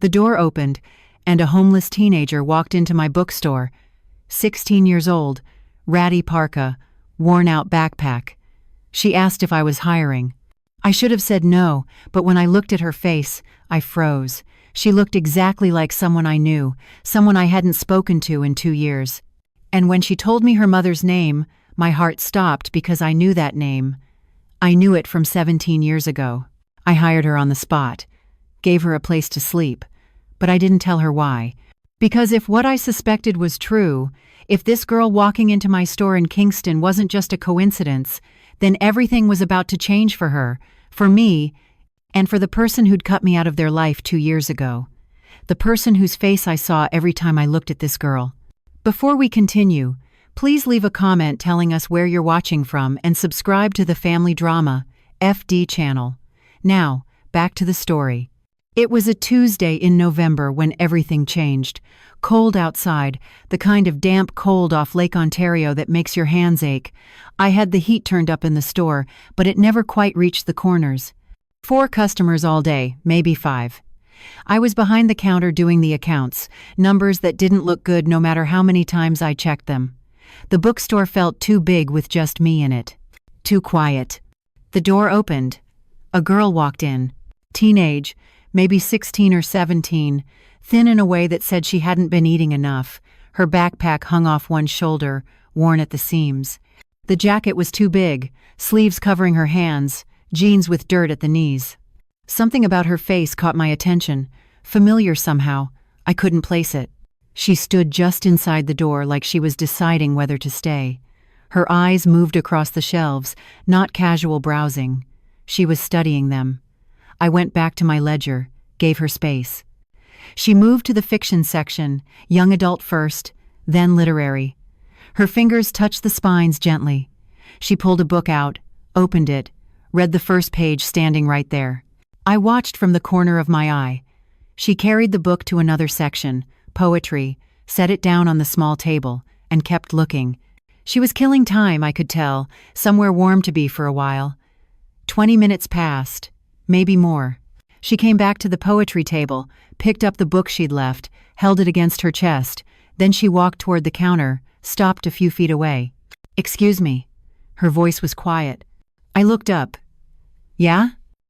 The door opened, and a homeless teenager walked into my bookstore. 16 years old, ratty parka, worn-out backpack. She asked if I was hiring. I should have said no, but when I looked at her face, I froze. She looked exactly like someone I knew, someone I hadn't spoken to in 2 years. And when she told me her mother's name, my heart stopped because I knew that name. I knew it from 17 years ago. I hired her on the spot, gave her a place to sleep, but I didn't tell her why. Because if what I suspected was true, if this girl walking into my store in Kingston wasn't just a coincidence, then everything was about to change for her, for me, and for the person who'd cut me out of their life 2 years ago. The person whose face I saw every time I looked at this girl. Before we continue, please leave a comment telling us where you're watching from and subscribe to the Family Drama FD channel. Now, back to the story. It was a Tuesday in November when everything changed. Cold outside, the kind of damp cold off Lake Ontario that makes your hands ache. I had the heat turned up in the store, but it never quite reached the corners. 4 customers all day, maybe 5. I was behind the counter doing the accounts, numbers that didn't look good no matter how many times I checked them. The bookstore felt too big with just me in it. Too quiet. The door opened. A girl walked in. Teenage, maybe 16 or 17, thin in a way that said she hadn't been eating enough. Her backpack hung off one shoulder, worn at the seams. The jacket was too big, sleeves covering her hands, jeans with dirt at the knees. Something about her face caught my attention, familiar somehow. I couldn't place it. She stood just inside the door like she was deciding whether to stay. Her eyes moved across the shelves, not casual browsing. She was studying them. I went back to my ledger, gave her space. She moved to the fiction section, young adult first, then literary. Her fingers touched the spines gently. She pulled a book out, opened it, read the first page standing right there. I watched from the corner of my eye. She carried the book to another section, poetry, set it down on the small table, and kept looking. She was killing time, I could tell, somewhere warm to be for a while. 20 minutes passed, maybe more. She came back to the poetry table, picked up the book she'd left, held it against her chest, then she walked toward the counter, stopped a few feet away. "Excuse me." Her voice was quiet. I looked up. "Yeah?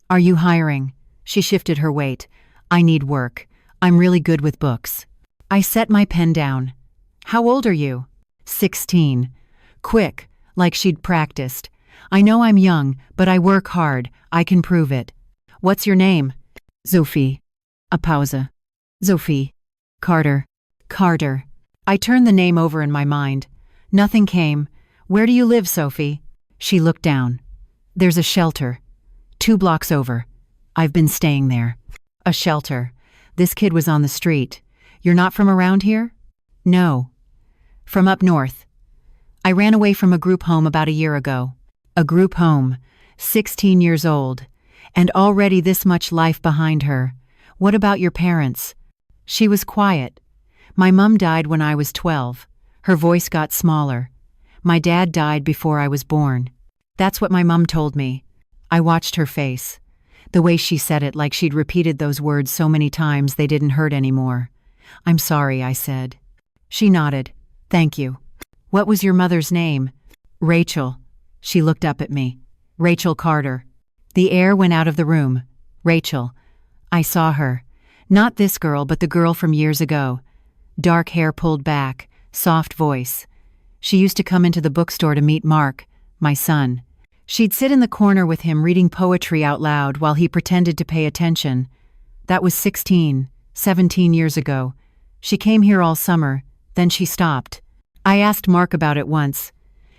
Are you hiring?" She shifted her weight. "I need work. I'm really good with books." I set my pen down. "How old are you?" 16. Quick, like she'd practiced. "I know I'm young, but I work hard. I can prove it." "What's your name?" "Sophie." A pause. "Sophie. Carter." "Carter." I turned the name over in my mind. Nothing came. "Where do you live, Sophie?" She looked down. "There's a shelter. 2 blocks over. I've been staying there." A shelter. This kid was on the street. "You're not from around here?" "No. From up north. I ran away from a group home about a year ago." A group home. 16 years old. And already this much life behind her. "What about your parents?" She was quiet. "My mom died when I was 12. Her voice got smaller. "My dad died before I was born." That's what my mom told me. I watched her face. The way she said it, like she'd repeated those words so many times they didn't hurt anymore. "I'm sorry," I said. She nodded. "Thank you." "What was your mother's name?" "Rachel." She looked up at me. "Rachel Carter." The air went out of the room. Rachel. I saw her. Not this girl, but the girl from years ago. Dark hair pulled back, soft voice. She used to come into the bookstore to meet Mark, my son. She'd sit in the corner with him reading poetry out loud while he pretended to pay attention. That was 16, 17 years ago. She came here all summer, then she stopped. I asked Mark about it once.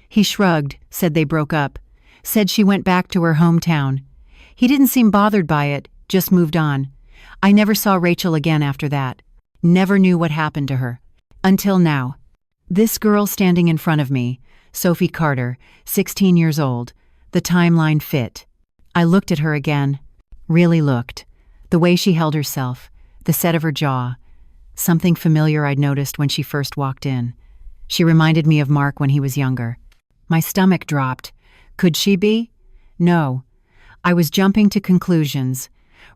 He shrugged, said they broke up, said she went back to her hometown. He didn't seem bothered by it, just moved on. I never saw Rachel again after that. Never knew what happened to her. Until now. This girl standing in front of me, Sophie Carter, 16 years old. The timeline fit. I looked at her again. Really looked. The way she held herself, the set of her jaw. Something familiar I'd noticed when she first walked in. She reminded me of Mark when he was younger. My stomach dropped. Could she be? No. I was jumping to conclusions.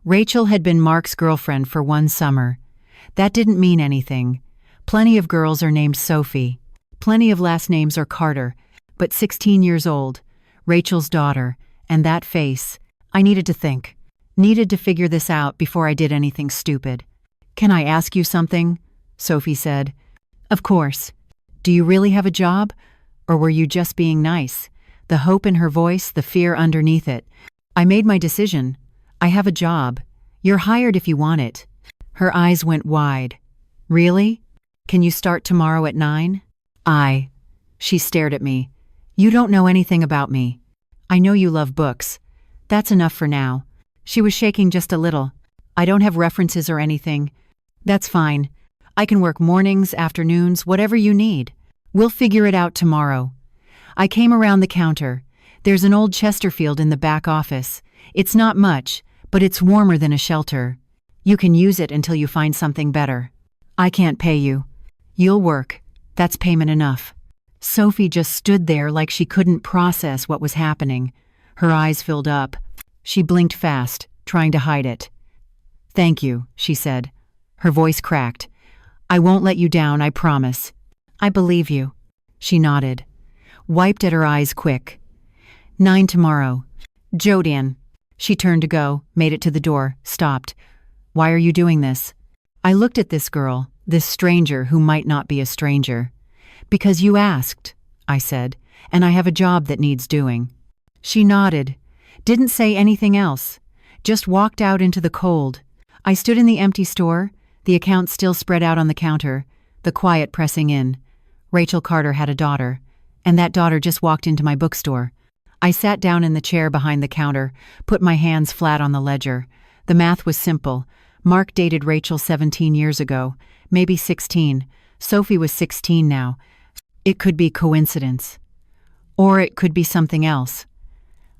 Rachel had been Mark's girlfriend for one summer. That didn't mean anything. Plenty of girls are named Sophie. Plenty of last names are Carter. But 16 years old, Rachel's daughter, and that face. I needed to think. Needed to figure this out before I did anything stupid. "Can I ask you something?" Sophie said. "Of course. Do you really have a job? Or were you just being nice?" The hope in her voice, the fear underneath it. "I made my decision. I have a job. You're hired if you want it." Her eyes went wide. "Really? Can you start tomorrow at 9? She stared at me. "You don't know anything about me. I know you love books. That's enough for now." She was shaking just a little. "I don't have references or anything." "That's fine. I can work mornings, afternoons, whatever you need. We'll figure it out tomorrow." I came around the counter. There's an old Chesterfield in the back office. It's not much, but it's warmer than a shelter. You can use it until you find something better. I can't pay you. You'll work. That's payment enough. Sophie just stood there like she couldn't process what was happening. Her eyes filled up. She blinked fast, trying to hide it. "Thank you," she said. Her voice cracked. "I won't let you down, I promise." "I believe you." She nodded. Wiped at her eyes quick. 9 tomorrow. Jodian. She turned to go, made it to the door, stopped. "Why are you doing this?" I looked at this girl, this stranger who might not be a stranger. "Because you asked," I said, "and I have a job that needs doing." She nodded, didn't say anything else, just walked out into the cold. I stood in the empty store, the accounts still spread out on the counter, the quiet pressing in. Rachel Carter had a daughter, and that daughter just walked into my bookstore. I sat down in the chair behind the counter, put my hands flat on the ledger. The math was simple. Mark dated Rachel 17 years ago, maybe 16. Sophie was 16 now. It could be coincidence. Or it could be something else.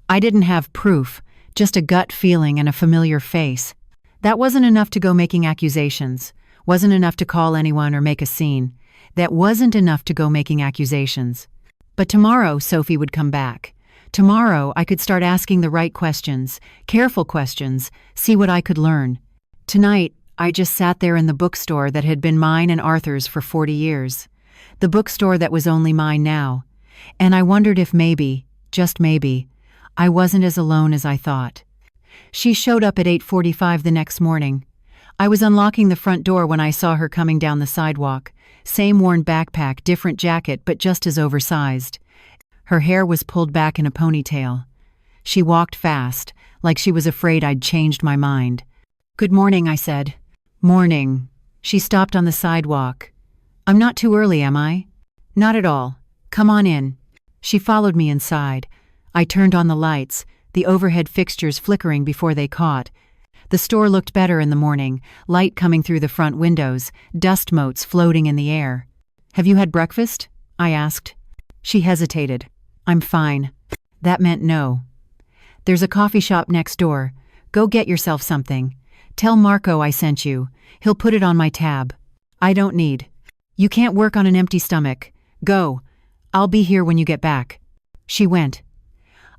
I didn't have proof, just a gut feeling and a familiar face. That wasn't enough to go making accusations, wasn't enough to call anyone or make a scene. That wasn't enough to go making accusations. But tomorrow Sophie would come back. Tomorrow I could start asking the right questions, careful questions, see what I could learn. Tonight, I just sat there in the bookstore that had been mine and Arthur's for 40 years. The bookstore that was only mine now. And I wondered if maybe, just maybe, I wasn't as alone as I thought. She showed up at 8:45 the next morning. I was unlocking the front door when I saw her coming down the sidewalk. Same worn backpack, different jacket, but just as oversized. Her hair was pulled back in a ponytail. She walked fast, like she was afraid I'd changed my mind. "Good morning," I said. "Morning." She stopped on the sidewalk. "I'm not too early, am I?" "Not at all. Come on in." She followed me inside. I turned on the lights, the overhead fixtures flickering before they caught. The store looked better in the morning, light coming through the front windows, dust motes floating in the air. "Have you had breakfast?" I asked. She hesitated. "I'm fine." That meant no. "There's a coffee shop next door. Go get yourself something. Tell Marco I sent you. He'll put it on my tab." "I don't need." "You can't work on an empty stomach. Go. I'll be here when you get back." She went.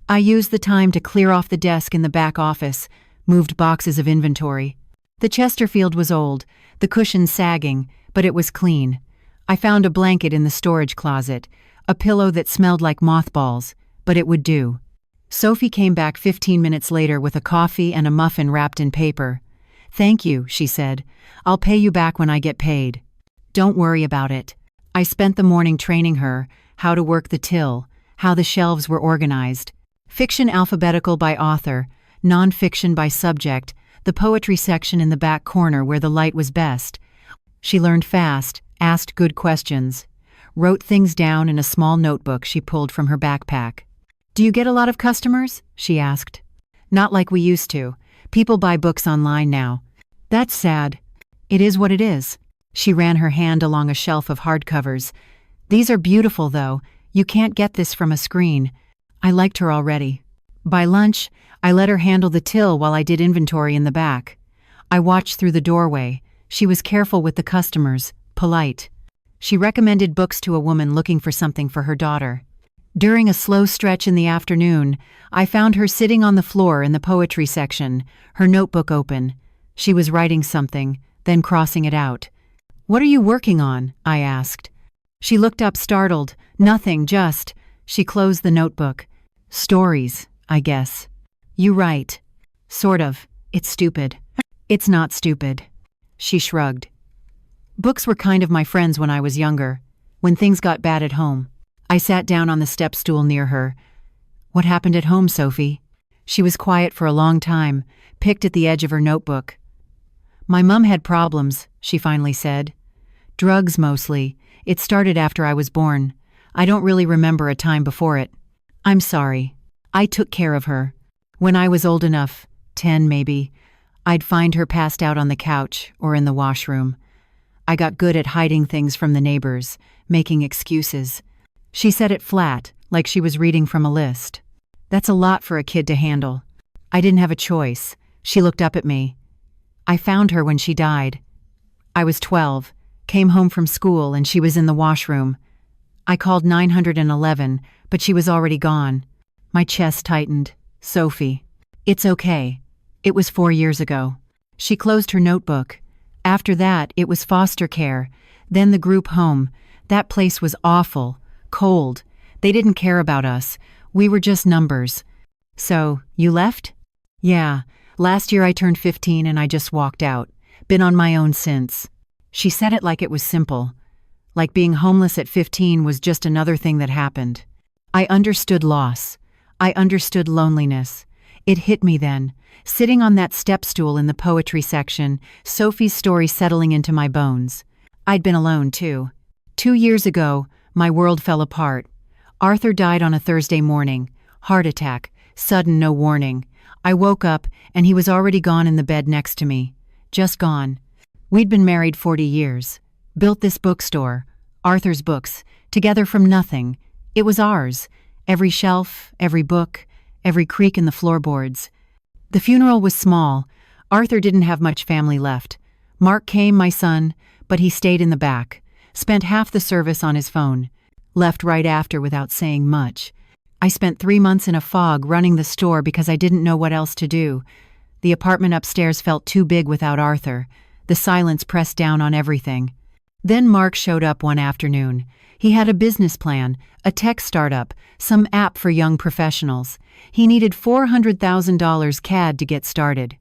I used the time to clear off the desk in the back office, moved boxes of inventory. The Chesterfield was old, the cushions sagging, but it was clean. I found a blanket in the storage closet, a pillow that smelled like mothballs, but it would do. Sophie came back 15 minutes later with a coffee and a muffin wrapped in paper. "Thank you," she said. "I'll pay you back when I get paid." "Don't worry about it." I spent the morning training her, how to work the till, how the shelves were organized. Fiction alphabetical by author, non-fiction by subject, the poetry section in the back corner where the light was best. She learned fast, asked good questions, wrote things down in a small notebook she pulled from her backpack. "Do you get a lot of customers?" she asked. "Not like we used to. People buy books online now." "That's sad." "It is what it is." She ran her hand along a shelf of hardcovers. "These are beautiful, though. You can't get this from a screen." I liked her already. By lunch, I let her handle the till while I did inventory in the back. I watched through the doorway. She was careful with the customers, polite. She recommended books to a woman looking for something for her daughter. During a slow stretch in the afternoon, I found her sitting on the floor in the poetry section, her notebook open. She was writing something, then crossing it out. "What are you working on?" I asked. She looked up startled. "Nothing, just." She closed the notebook. "Stories, I guess." "You write." "Sort of. It's stupid." "It's not stupid." She shrugged. "Books were kind of my friends when I was younger, when things got bad at home." I sat down on the step stool near her. "What happened at home, Sophie?" She was quiet for a long time, picked at the edge of her notebook. "My mum had problems," she finally said. "Drugs, mostly. It started after I was born. I don't really remember a time before it." "I'm sorry. I took care of her. When I was old enough, 10 maybe, I'd find her passed out on the couch or in the washroom. I got good at hiding things from the neighbors, making excuses." She said it flat, like she was reading from a list. "That's a lot for a kid to handle." "I didn't have a choice." She looked up at me. "I found her when she died. I was 12, came home from school, and she was in the washroom. I called 911, but she was already gone." My chest tightened. "Sophie." "It's okay. It was 4 years ago." She closed her notebook. "After that, it was foster care, then the group home. That place was awful. Cold. They didn't care about us. We were just numbers." "So, you left?" "Yeah. Last year I turned 15 and I just walked out. Been on my own since." She said it like it was simple. Like being homeless at 15 was just another thing that happened. I understood loss. I understood loneliness. It hit me then. Sitting on that step stool in the poetry section, Sophie's story settling into my bones. I'd been alone too. 2 years ago, my world fell apart. Arthur died on a Thursday morning. Heart attack. Sudden, no warning. I woke up, and he was already gone in the bed next to me. Just gone. We'd been married 40 years. Built this bookstore. Arthur's books. Together from nothing. It was ours. Every shelf, every book, every creak in the floorboards. The funeral was small. Arthur didn't have much family left. Mark came, my son, but he stayed in the back. Spent half the service on his phone. Left right after without saying much. I spent 3 months in a fog running the store because I didn't know what else to do. The apartment upstairs felt too big without Arthur. The silence pressed down on everything. Then Mark showed up one afternoon. He had a business plan, a tech startup, some app for young professionals. He needed $400,000 CAD to get started.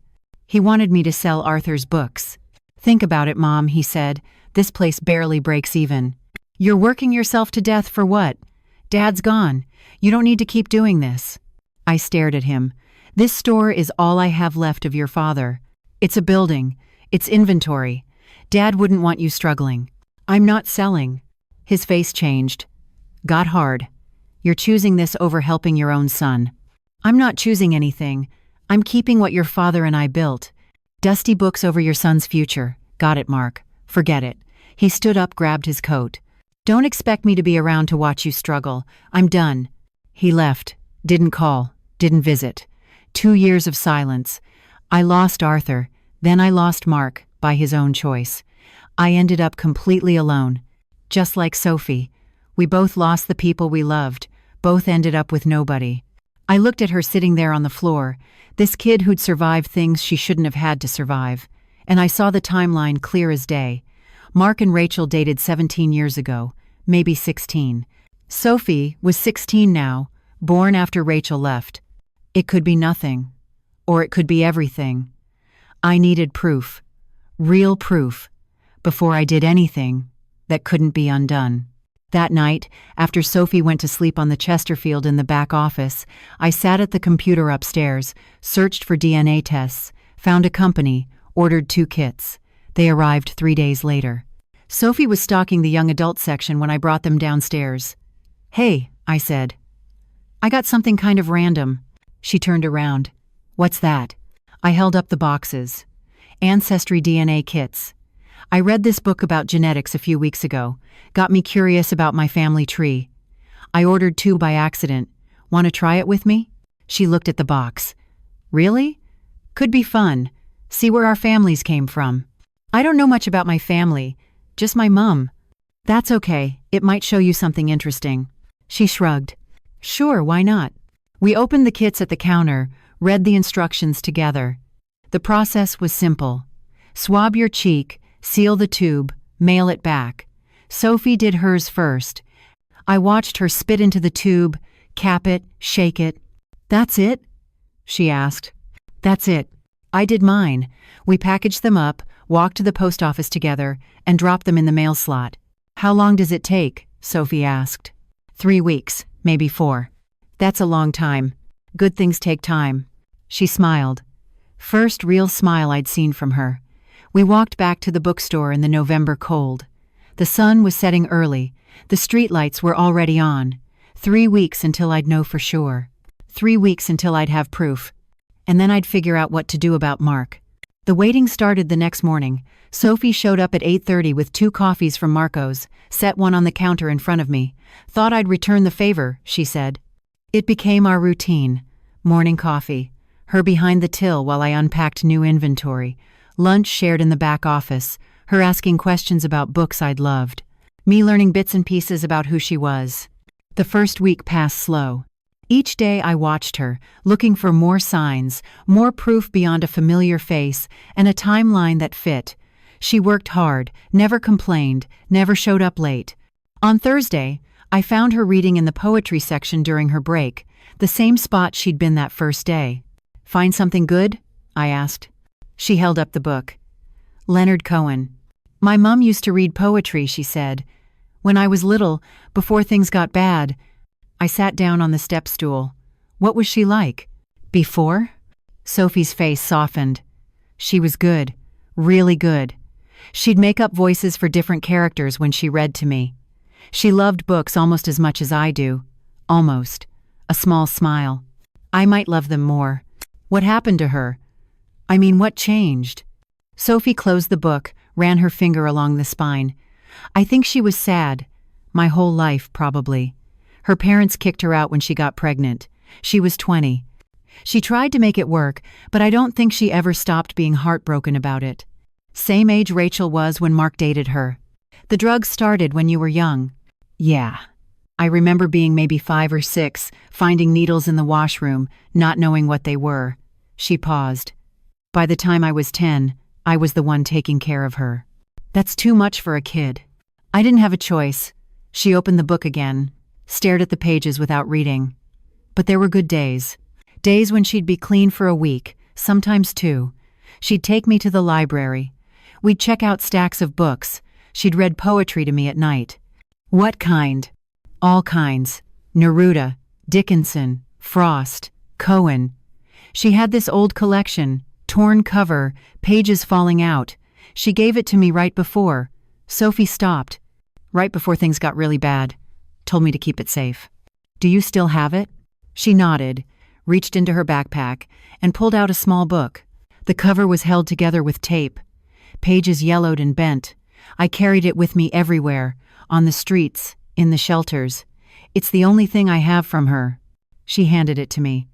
He wanted me to sell Arthur's books. "Think about it, Mom," he said. "This place barely breaks even. You're working yourself to death for what? Dad's gone. You don't need to keep doing this." I stared at him. "This store is all I have left of your father. It's a building. It's inventory. Dad wouldn't want you struggling. I'm not selling." His face changed. Got hard. "You're choosing this over helping your own son." "I'm not choosing anything. I'm keeping what your father and I built. Dusty books over your son's future. Got it, Mark. Forget it." He stood up, grabbed his coat. "Don't expect me to be around to watch you struggle. I'm done." He left. Didn't call. Didn't visit. 2 years of silence. I lost Arthur. Then I lost Mark, by his own choice. I ended up completely alone. Just like Sophie. We both lost the people we loved. Both ended up with nobody. I looked at her sitting there on the floor, this kid who'd survived things she shouldn't have had to survive. And I saw the timeline clear as day. Mark and Rachel dated 17 years ago, maybe 16. Sophie was 16 now, born after Rachel left. It could be nothing, or it could be everything. I needed proof, real proof, before I did anything that couldn't be undone. That night, after Sophie went to sleep on the Chesterfield in the back office, I sat at the computer upstairs, searched for DNA tests, found a company, ordered 2 kits. They arrived 3 days later. Sophie was stocking the young adult section when I brought them downstairs. "Hey," I said. "I got something kind of random." She turned around. "What's that?" I held up the boxes. Ancestry DNA kits. I read this book about genetics a few weeks ago. Got me curious about my family tree. I ordered 2 by accident. Want to try it with me? She looked at the box. "Really? Could be fun. See where our families came from." "I don't know much about my family. Just my mum." "That's okay. It might show you something interesting." She shrugged. Sure, why not? We opened the kits at the counter, read the instructions together. The process was simple. Swab your cheek, seal the tube, mail it back. Sophie did hers first. I watched her spit into the tube, cap it, shake it. That's it? She asked. That's it. I did mine. We packaged them up, walked to the post office together, and dropped them in the mail slot. How long does it take? Sophie asked. 3 weeks, maybe 4. That's a long time. Good things take time. She smiled. First real smile I'd seen from her. We walked back to the bookstore in the November cold. The sun was setting early. The streetlights were already on. 3 weeks until I'd know for sure. 3 weeks until I'd have proof. And then I'd figure out what to do about Mark. The waiting started the next morning. Sophie showed up at 8:30 with 2 coffees from Marco's, set one on the counter in front of me. Thought I'd return the favor, she said. It became our routine. Morning coffee. Her behind the till while I unpacked new inventory. Lunch shared in the back office. Her asking questions about books I'd loved. Me learning bits and pieces about who she was. The first week passed slow. Each day I watched her, looking for more signs, more proof beyond a familiar face, and a timeline that fit. She worked hard, never complained, never showed up late. On Thursday, I found her reading in the poetry section during her break, the same spot she'd been that first day. Find something good? I asked. She held up the book. Leonard Cohen. My mom used to read poetry, she said. When I was little, before things got bad, I sat down on the step stool. What was she like? Before? Sophie's face softened. She was good. Really good. She'd make up voices for different characters when she read to me. She loved books almost as much as I do. Almost. A small smile. I might love them more. What happened to her? I mean, what changed? Sophie closed the book, ran her finger along the spine. I think she was sad. My whole life, probably. Her parents kicked her out when she got pregnant. She was 20. She tried to make it work, but I don't think she ever stopped being heartbroken about it. Same age Rachel was when Mark dated her. The drugs started when you were young. Yeah. I remember being maybe 5 or 6, finding needles in the washroom, not knowing what they were. She paused. By the time I was 10, I was the one taking care of her. That's too much for a kid. I didn't have a choice. She opened the book again, stared at the pages without reading. But there were good days. Days when she'd be clean for a week, sometimes 2. She'd take me to the library. We'd check out stacks of books. She'd read poetry to me at night. What kind? All kinds. Neruda, Dickinson, Frost, Cohen. She had this old collection, torn cover, pages falling out. She gave it to me right before. Sophie stopped. Right before things got really bad. Told me to keep it safe. Do you still have it? She nodded, reached into her backpack, and pulled out a small book. The cover was held together with tape. Pages yellowed and bent. I carried it with me everywhere, on the streets, in the shelters. It's the only thing I have from her. She handed it to me.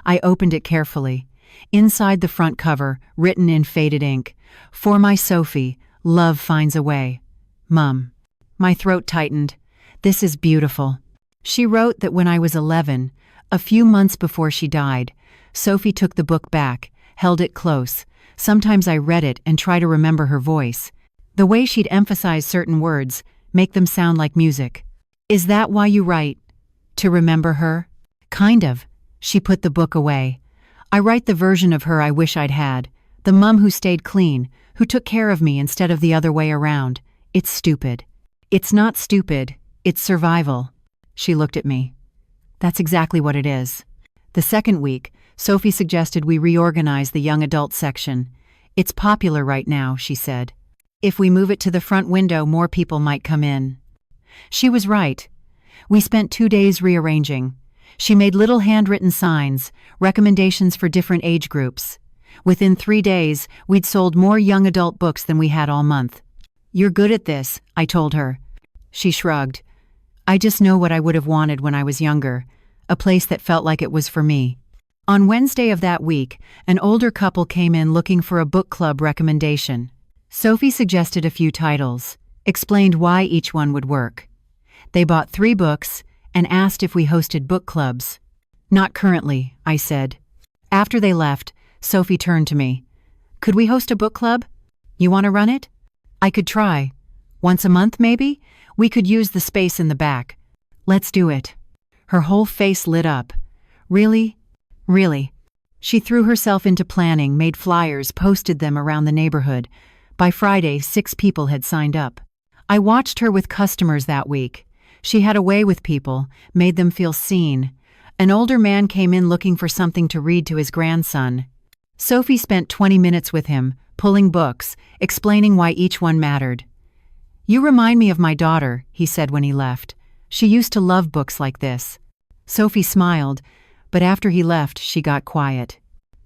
I opened it carefully. Inside the front cover, written in faded ink, "For my Sophie, love finds a way. Mum." My throat tightened. This is beautiful. She wrote that when I was 11, a few months before she died, Sophie took the book back, held it close. Sometimes I read it and try to remember her voice. The way she'd emphasize certain words, make them sound like music. Is that why you write? To remember her? Kind of. She put the book away. I write the version of her I wish I'd had. The mum who stayed clean, who took care of me instead of the other way around. It's stupid. It's not stupid. It's survival. She looked at me. That's exactly what it is. The second week, Sophie suggested we reorganize the young adult section. It's popular right now, she said. If we move it to the front window, more people might come in. She was right. We spent 2 days rearranging. She made little handwritten signs, recommendations for different age groups. Within 3 days, we'd sold more young adult books than we had all month. You're good at this, I told her. She shrugged. I just know what I would have wanted when I was younger, a place that felt like it was for me. On Wednesday of that week, an older couple came in looking for a book club recommendation. Sophie suggested a few titles, explained why each one would work. They bought 3 books, and asked if we hosted book clubs. Not currently, I said. After they left, Sophie turned to me. Could we host a book club? You want to run it? I could try. Once a month, maybe? We could use the space in the back. Let's do it. Her whole face lit up. Really? Really. She threw herself into planning, made flyers, posted them around the neighborhood. By Friday, 6 people had signed up. I watched her with customers that week. She had a way with people, made them feel seen. An older man came in looking for something to read to his grandson. Sophie spent 20 minutes with him, pulling books, explaining why each one mattered. You remind me of my daughter, he said when he left. She used to love books like this. Sophie smiled, but after he left, she got quiet.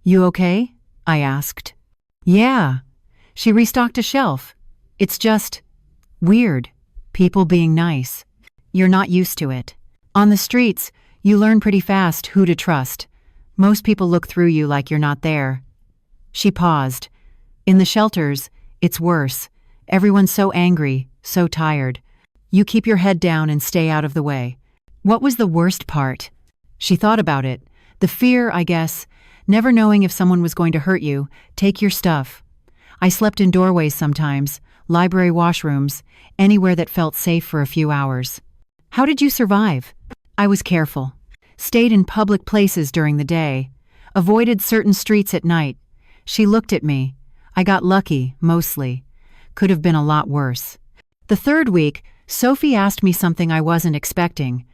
You okay? I asked. Yeah. She restocked a shelf. It's just weird. People being nice. You're not used to it. On the streets, you learn pretty fast who to trust. Most people look through you like you're not there. She paused. In the shelters, it's worse. Everyone's so angry, so tired. You keep your head down and stay out of the way. What was the worst part? She thought about it. The fear, I guess. Never knowing if someone was going to hurt you, take your stuff. I slept in doorways sometimes, library washrooms, anywhere that felt safe for a few hours. How did you survive? I was careful. Stayed in public places during the day. Avoided certain streets at night. She looked at me. I got lucky, mostly. Could have been a lot worse. The third week, Sophie asked me something I wasn't expecting.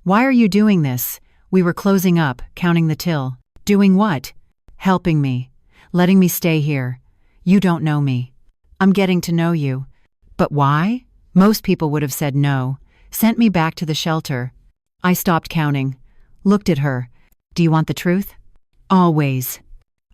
Why are you doing this? We were closing up, counting the till. Doing what? Helping me. Letting me stay here. You don't know me. I'm getting to know you. But why? Most people would have said no. Sent me back to the shelter. I stopped counting. Looked at her. Do you want the truth? Always.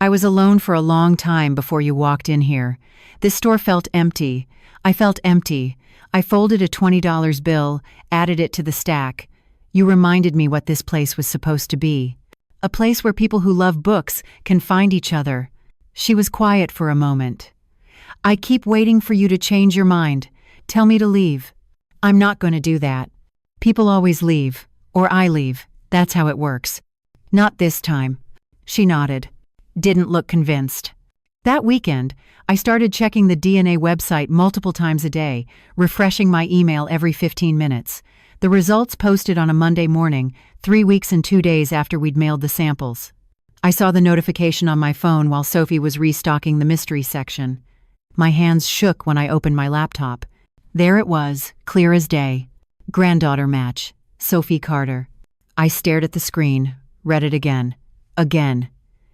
I was alone for a long time before you walked in here. This store felt empty. I felt empty. I folded a $20 bill, added it to the stack. You reminded me what this place was supposed to be. A place where people who love books can find each other. She was quiet for a moment. I keep waiting for you to change your mind. Tell me to leave. I'm not going to do that. People always leave. Or I leave. That's how it works. Not this time. She nodded. Didn't look convinced. That weekend, I started checking the DNA website multiple times a day, refreshing my email every 15 minutes. The results posted on a Monday morning, 3 weeks and 2 days after we'd mailed the samples. I saw the notification on my phone while Sophie was restocking the mystery section. My hands shook when I opened my laptop. There it was, clear as day. Granddaughter match. Sophie Carter. I stared at the screen, read it again. Again.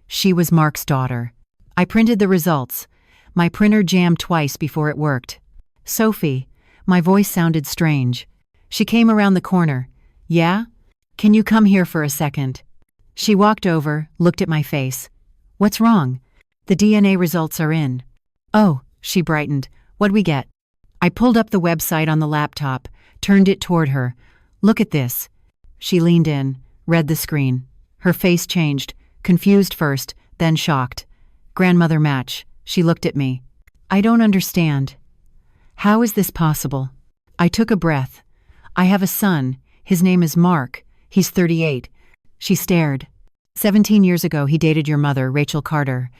She was Mark's daughter. I printed the results. My printer jammed twice before it worked. Sophie. My voice sounded strange. She came around the corner. Yeah? Can you come here for a second? She walked over, looked at my face. What's wrong? The DNA results are in. Oh, she brightened. What'd we get? I pulled up the website on the laptop, turned it toward her. Look at this. She leaned in, read the screen. Her face changed, confused first, then shocked. Grandmother match. She looked at me. I don't understand. How is this possible? I took a breath. I have a son. His name is Mark. He's 38. She stared. 17 years ago, he dated your mother, Rachel Carter.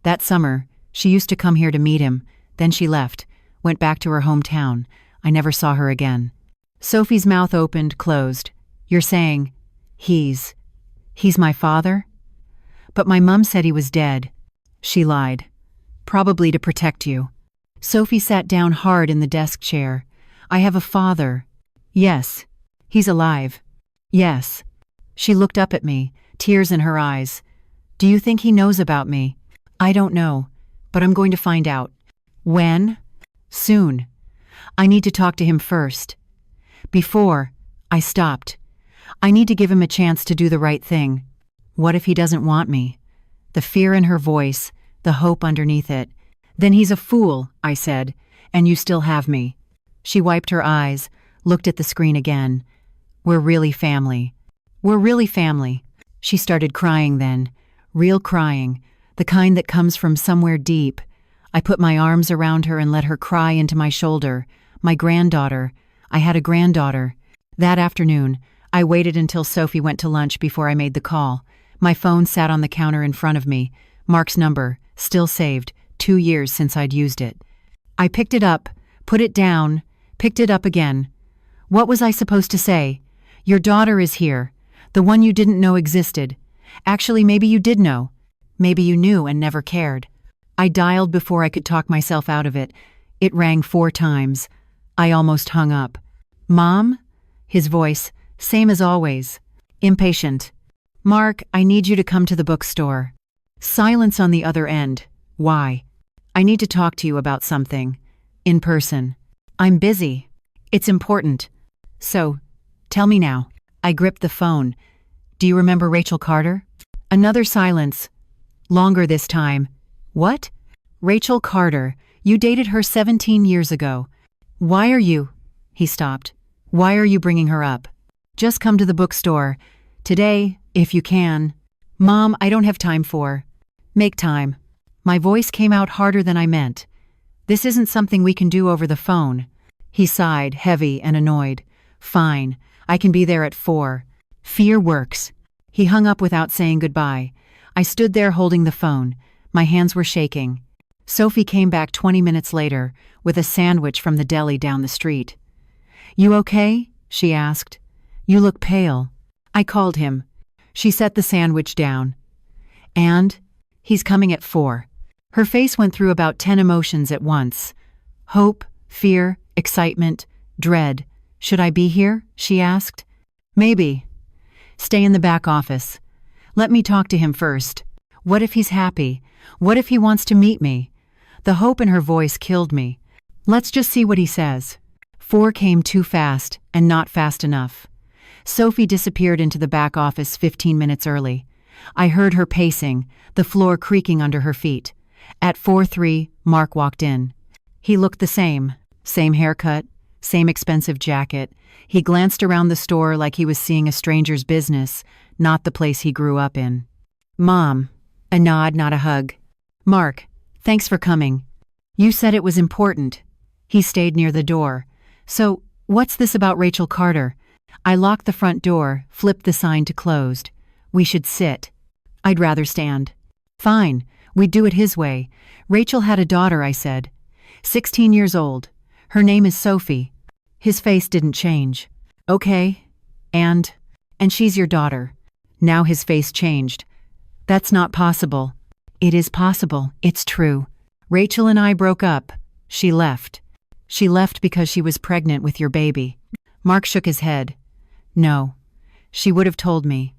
That summer, she used to come here to meet him. Then she left, went back to her hometown. I never saw her again. Sophie's mouth opened, closed. You're saying, he's my father? But my mom said he was dead. She lied. Probably to protect you. Sophie sat down hard in the desk chair. I have a father. Yes. He's alive. Yes. She looked up at me, tears in her eyes. Do you think he knows about me? I don't know, but I'm going to find out. When? Soon. I need to talk to him first. Before, I stopped. I need to give him a chance to do the right thing. What if he doesn't want me? The fear in her voice, the hope underneath it. Then he's a fool, I said, and you still have me. She wiped her eyes, looked at the screen again. We're really family. We're really family. She started crying then. Real crying. The kind that comes from somewhere deep. I put my arms around her and let her cry into my shoulder. My granddaughter. I had a granddaughter. That afternoon, I waited until Sophie went to lunch before I made the call. My phone sat on the counter in front of me. Mark's number, still saved, 2 years since I'd used it. I picked it up, put it down, picked it up again. What was I supposed to say? Your daughter is here. The one you didn't know existed. Actually, maybe you did know. Maybe you knew and never cared. I dialed before I could talk myself out of it. It rang 4 times. I almost hung up. Mom? His voice, same as always. Impatient. Mark, I need you to come to the bookstore. Silence on the other end. Why? I need to talk to you about something. In person. I'm busy. It's important. So, tell me now. I gripped the phone. Do you remember Rachel Carter? Another silence. Longer this time. What? Rachel Carter. You dated her 17 years ago. Why are you? He stopped. Why are you bringing her up? Just come to the bookstore. Today, if you can. Mom, I don't have time for. Make time. My voice came out harder than I meant. This isn't something we can do over the phone. He sighed, heavy and annoyed. Fine, I can be there at 4. Fear works. He hung up without saying goodbye. I stood there holding the phone. My hands were shaking. Sophie came back 20 minutes later with a sandwich from the deli down the street. You okay? She asked. You look pale. I called him. She set the sandwich down. And? He's coming at 4. Her face went through about 10 emotions at once. Hope, fear, excitement, dread. Should I be here? She asked. Maybe. Stay in the back office. Let me talk to him first. What if he's happy? What if he wants to meet me? The hope in her voice killed me. Let's just see what he says. 4 came too fast, and not fast enough. Sophie disappeared into the back office 15 minutes early. I heard her pacing, the floor creaking under her feet. At 4:03, Mark walked in. He looked the same. Same haircut, same expensive jacket. He glanced around the store like he was seeing a stranger's business, not the place he grew up in. Mom. A nod, not a hug. Mark, thanks for coming. You said it was important. He stayed near the door. So, what's this about Rachel Carter? I locked the front door, flipped the sign to closed. We should sit. I'd rather stand. Fine, we'd do it his way. Rachel had a daughter, I said. 16 years old. Her name is Sophie. His face didn't change. Okay. And she's your daughter. Now his face changed. That's not possible. It is possible. It's true. Rachel and I broke up. She left. She left because she was pregnant with your baby. Mark shook his head. No. She would have told me.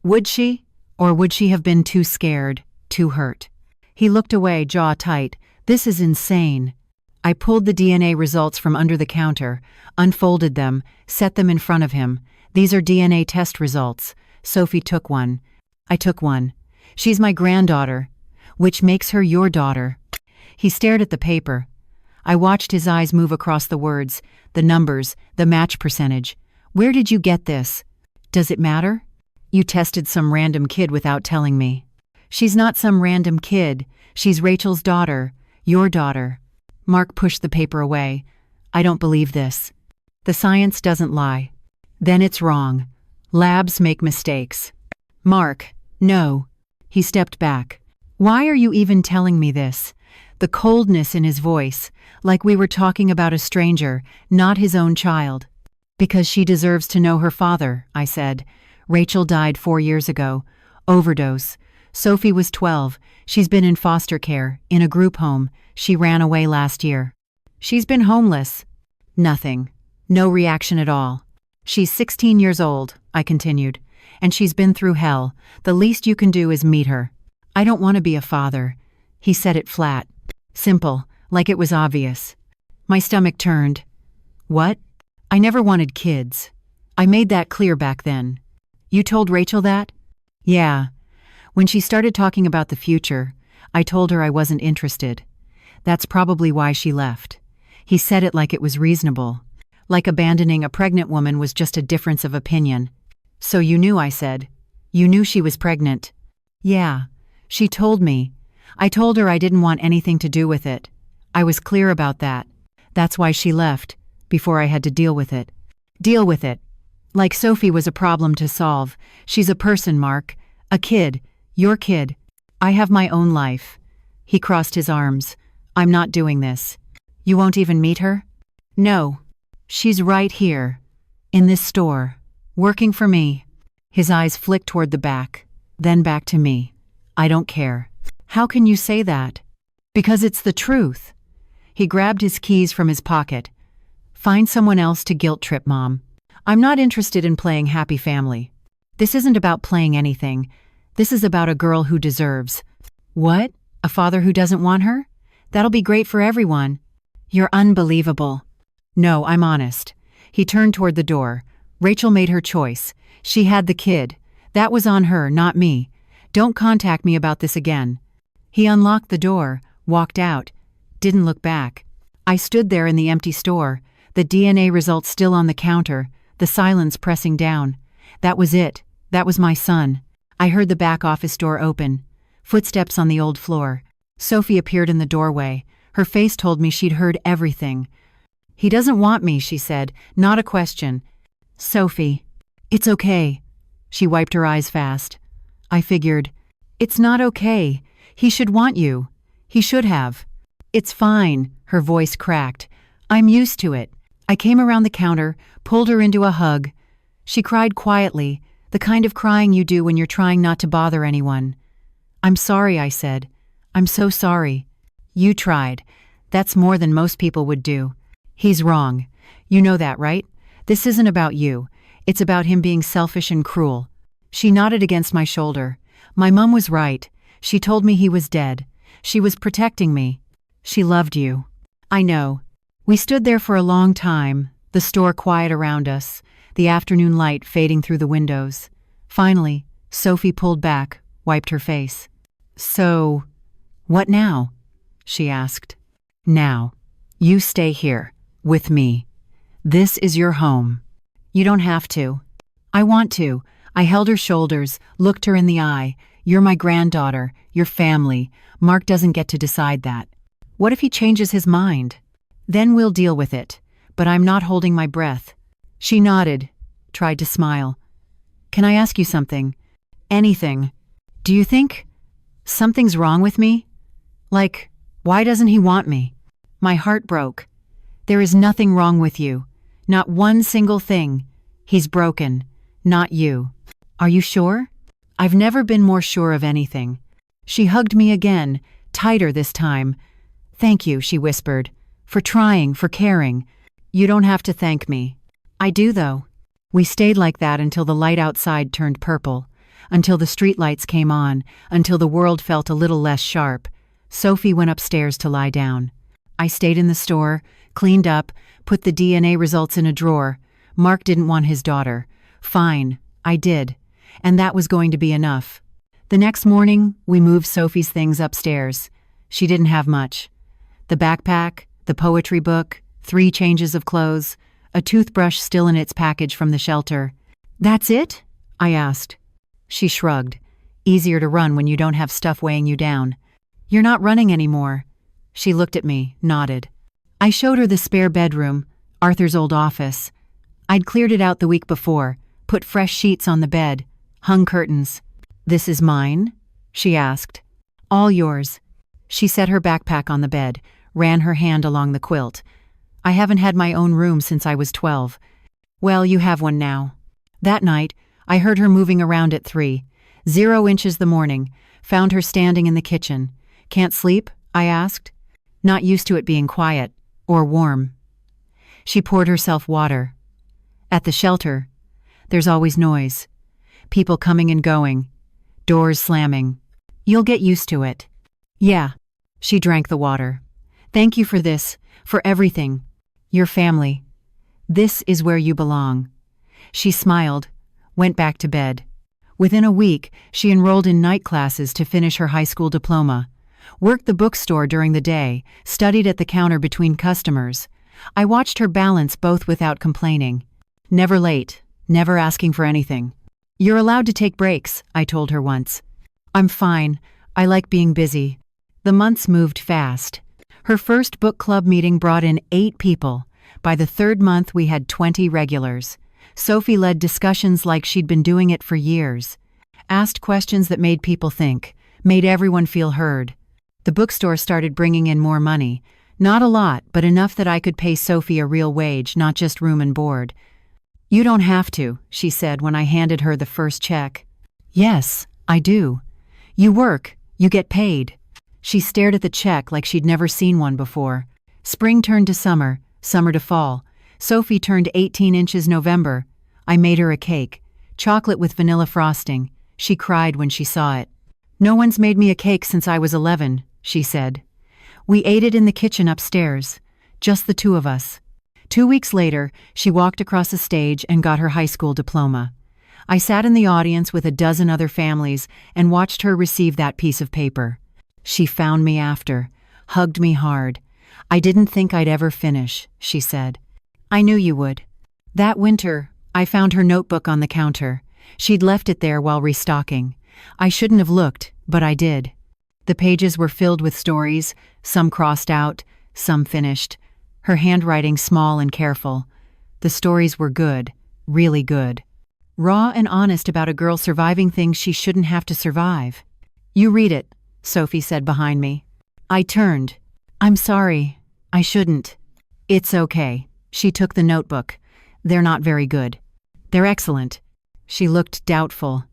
Would she? Or would she have been too scared, too hurt? He looked away, jaw tight. This is insane. I pulled the DNA results from under the counter, unfolded them, set them in front of him. These are DNA test results. Sophie took one. I took one. She's my granddaughter, which makes her your daughter. He stared at the paper. I watched his eyes move across the words, the numbers, the match percentage. Where did you get this? Does it matter? You tested some random kid without telling me. She's not some random kid. She's Rachel's daughter, your daughter. Mark pushed the paper away. I don't believe this. The science doesn't lie. Then it's wrong. Labs make mistakes. Mark, no. He stepped back. Why are you even telling me this? The coldness in his voice, like we were talking about a stranger, not his own child. Because she deserves to know her father, I said. Rachel died 4 years ago. Overdose. Sophie was 12. She's been in foster care, in a group home. She ran away last year. She's been homeless. Nothing. No reaction at all. She's 16 years old, I continued. And she's been through hell. The least you can do is meet her. I don't want to be a father. He said it flat. Simple, like it was obvious. My stomach turned. What? I never wanted kids. I made that clear back then. You told Rachel that? Yeah. When she started talking about the future, I told her I wasn't interested. That's probably why she left. He said it like it was reasonable. Like abandoning a pregnant woman was just a difference of opinion. So you knew, I said. You knew she was pregnant. Yeah. She told me. I told her I didn't want anything to do with it. I was clear about that. That's why she left, before I had to deal with it. Deal with it. Like Sophie was a problem to solve. She's a person, Mark. A kid. Your kid. I have my own life. He crossed his arms. I'm not doing this. You won't even meet her? No. She's right here. In this store. Working for me. His eyes flicked toward the back. Then back to me. I don't care. How can you say that? Because it's the truth. He grabbed his keys from his pocket. Find someone else to guilt trip, Mom. I'm not interested in playing happy family. This isn't about playing anything. This is about a girl who deserves. What? A father who doesn't want her? That'll be great for everyone. You're unbelievable. No, I'm honest. He turned toward the door. Rachel made her choice. She had the kid. That was on her, not me. Don't contact me about this again. He unlocked the door, walked out, didn't look back. I stood there in the empty store, the DNA results still on the counter, the silence pressing down. That was it. That was my son. I heard the back office door open. Footsteps on the old floor. Sophie appeared in the doorway. Her face told me she'd heard everything. He doesn't want me, she said, not a question. Sophie. It's okay. She wiped her eyes fast. I figured, it's not okay. He should want you. He should have. It's fine, her voice cracked. I'm used to it. I came around the counter, pulled her into a hug. She cried quietly, the kind of crying you do when you're trying not to bother anyone. I'm sorry, I said. I'm so sorry. You tried. That's more than most people would do. He's wrong. You know that, right? This isn't about you. It's about him being selfish and cruel. She nodded against my shoulder. My mom was right. She told me he was dead. She was protecting me. She loved you. I know. We stood there for a long time, the store quiet around us, the afternoon light fading through the windows. Finally, Sophie pulled back, wiped her face. So, what now? She asked. Now, you stay here, with me. This is your home. You don't have to. I want to. I held her shoulders, looked her in the eye. You're my granddaughter, your family. Mark doesn't get to decide that. What if he changes his mind? Then we'll deal with it. But I'm not holding my breath. She nodded, tried to smile. Can I ask you something? Anything. Do you think something's wrong with me? Like, why doesn't he want me? My heart broke. There is nothing wrong with you. Not one single thing. He's broken. Not you. Are you sure? I've never been more sure of anything. She hugged me again, tighter this time. Thank you, she whispered. For trying, for caring. You don't have to thank me. I do, though. We stayed like that until the light outside turned purple, until the streetlights came on, until the world felt a little less sharp. Sophie went upstairs to lie down. I stayed in the store, cleaned up, put the DNA results in a drawer. Mark didn't want his daughter. Fine, I did. And that was going to be enough. The next morning, we moved Sophie's things upstairs. She didn't have much. The backpack, the poetry book, 3 changes of clothes, a toothbrush still in its package from the shelter. That's it? I asked. She shrugged. Easier to run when you don't have stuff weighing you down. You're not running anymore. She looked at me, nodded. I showed her the spare bedroom, Arthur's old office. I'd cleared it out the week before, put fresh sheets on the bed, hung curtains. This is mine? She asked. All yours. She set her backpack on the bed, ran her hand along the quilt. I haven't had my own room since I was 12. Well, you have one now. That night, I heard her moving around at 3. 0 inches the morning, found her standing in the kitchen. Can't sleep? I asked. Not used to it being quiet, or warm. She poured herself water. At the shelter, there's always noise. People coming and going. Doors slamming. You'll get used to it. Yeah. She drank the water. Thank you for this, for everything. Your family. This is where you belong. She smiled, went back to bed. Within a week, she enrolled in night classes to finish her high school diploma. Worked the bookstore during the day, studied at the counter between customers. I watched her balance both without complaining. Never late, never asking for anything. You're allowed to take breaks, I told her once. I'm fine. I like being busy. The months moved fast. Her first book club meeting brought in 8 people. By the 3rd month, we had 20 regulars. Sophie led discussions like she'd been doing it for years. Asked questions that made people think, made everyone feel heard. The bookstore started bringing in more money. Not a lot, but enough that I could pay Sophie a real wage, not just room and board. "You don't have to," she said when I handed her the first check. "Yes, I do. You work, you get paid." She stared at the check like she'd never seen one before. Spring turned to summer, summer to fall. Sophie turned 18 inches November. I made her a cake, chocolate with vanilla frosting. She cried when she saw it. "No one's made me a cake since I was 11, she said. We ate it in the kitchen upstairs, just the two of us. 2 weeks later, she walked across the stage and got her high school diploma. I sat in the audience with a dozen other families and watched her receive that piece of paper. She found me after, hugged me hard. "I didn't think I'd ever finish," she said. "I knew you would." That winter, I found her notebook on the counter. She'd left it there while restocking. I shouldn't have looked, but I did. The pages were filled with stories, some crossed out, some finished. Her handwriting small and careful. The stories were good, really good. Raw and honest about a girl surviving things she shouldn't have to survive. "You read it," Sophie said behind me. I turned. "I'm sorry. I shouldn't." "It's okay." She took the notebook. "They're not very good." "They're excellent." She looked doubtful.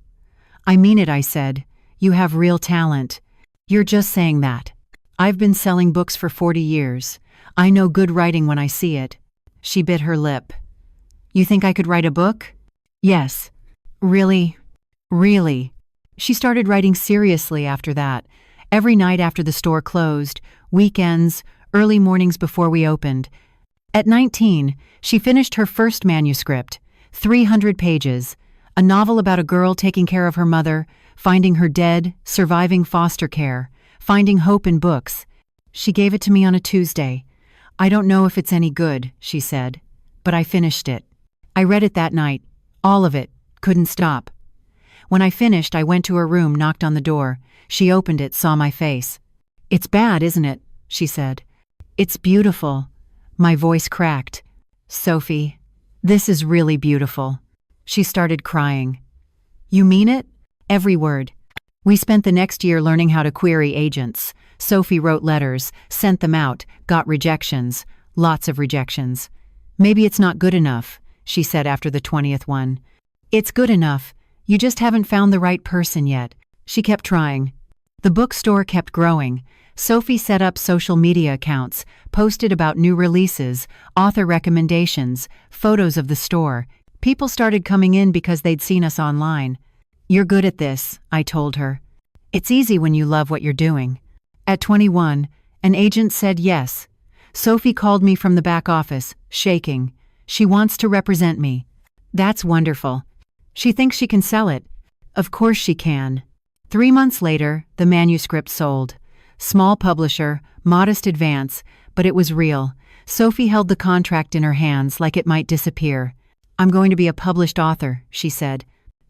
"I mean it," I said. "You have real talent. You're just saying that. I've been selling books for 40 years. I know good writing when I see it." She bit her lip. "You think I could write a book?" "Yes." "Really? Really?" She started writing seriously after that. Every night after the store closed, weekends, early mornings before we opened. At 19, she finished her first manuscript, 300 pages, a novel about a girl taking care of her mother, finding her dead, surviving foster care, finding hope in books. She gave it to me on a Tuesday. "I don't know if it's any good," she said, "but I finished it." I read it that night, all of it, couldn't stop. When I finished, I went to her room, knocked on the door. She opened it, saw my face. "It's bad, isn't it?" she said. "It's beautiful." My voice cracked. "Sophie, this is really beautiful." She started crying. "You mean it?" "Every word." We spent the next year learning how to query agents. Sophie wrote letters, sent them out, got rejections, lots of rejections. "Maybe it's not good enough," she said after the 20th one. "It's good enough. You just haven't found the right person yet." She kept trying. The bookstore kept growing. Sophie set up social media accounts, posted about new releases, author recommendations, photos of the store. People started coming in because they'd seen us online. "You're good at this," I told her. "It's easy when you love what you're doing." At 21, an agent said yes. Sophie called me from the back office, shaking. She wants to represent me. That's wonderful. She thinks she can sell it. Of course she can. 3 months later, the manuscript sold. Small publisher, modest advance, but it was real. Sophie held the contract in her hands like it might disappear. "I'm going to be a published author," she said.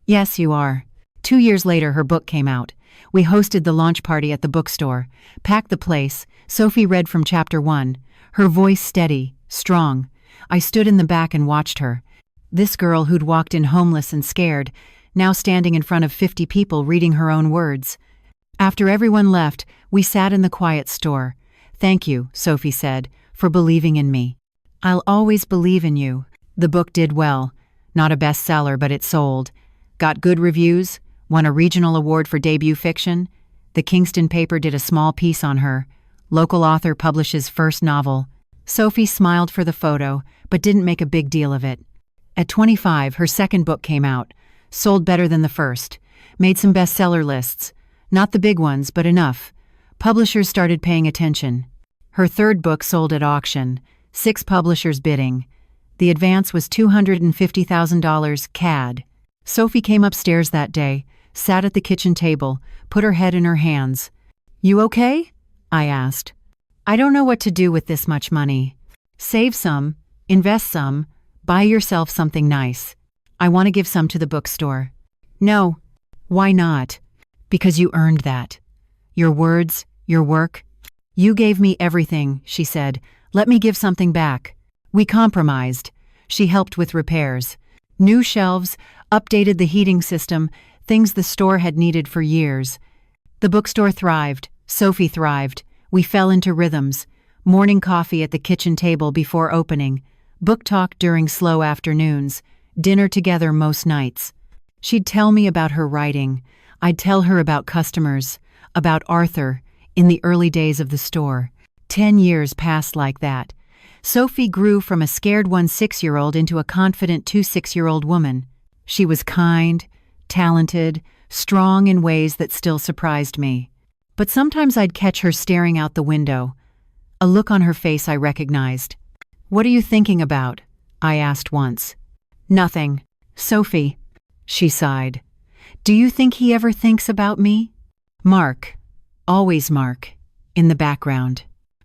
"Yes, you are." 2 years later, her book came out. We hosted the launch party at the bookstore, packed the place. Sophie read from chapter 1, her voice steady, strong. I stood in the back and watched her. This girl who'd walked in homeless and scared, now standing in front of 50 people reading her own words. After everyone left, we sat in the quiet store. "Thank you," Sophie said, "for believing in me." "I'll always believe in you." The book did well. Not a bestseller, but it sold. Got good reviews, won a regional award for debut fiction. The Kingston paper did a small piece on her. Local author publishes first novel. Sophie smiled for the photo, but didn't make a big deal of it. At 25, her second book came out. Sold better than the first. Made some bestseller lists. Not the big ones, but enough. Publishers started paying attention. Her third book sold at auction. 6 publishers bidding. The advance was $250,000 CAD. Sophie came upstairs that day, sat at the kitchen table, put her head in her hands. "You okay?" I asked. "I don't know what to do with this much money." "Save some, invest some, buy yourself something nice. I want to give some to the bookstore." "No." "Why not?" "Because you earned that. Your words, your work. You gave me everything," she said. "Let me give something back." We compromised. She helped with repairs. New shelves, updated the heating system, things the store had needed for years. The bookstore thrived. Sophie thrived. We fell into rhythms. Morning coffee at the kitchen table before opening. Book talk during slow afternoons. Dinner together most nights. She'd tell me about her writing. I'd tell her about customers, about Arthur, in the early days of the store. 10 years passed like that. Sophie grew from a scared 6-year-old into a confident 6-year-old woman. She was kind, talented, strong in ways that still surprised me. But sometimes I'd catch her staring out the window. A look on her face I recognized. "What are you thinking about?" I asked once. "Nothing. Sophie," she sighed. "Do you think he ever thinks about me?" Mark. Always Mark. In the background.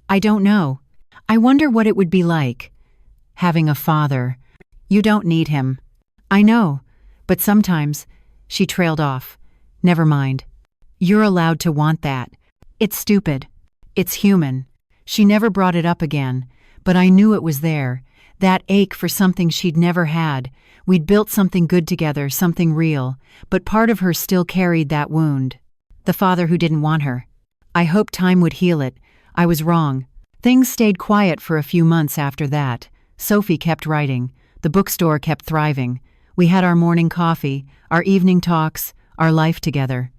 I don't know. I wonder what it would be like. Having a father. You don't need him. I know. But sometimes. She trailed off. Never mind. You're allowed to want that. It's stupid. It's human. She never brought it up again. But I knew it was there. That ache for something she'd never had. We'd built something good together, something real. But part of her still carried that wound. The father who didn't want her. I hoped time would heal it. I was wrong. Things stayed quiet for a few months after that. Sophie kept writing. The bookstore kept thriving. We had our morning coffee, our evening talks, our life together.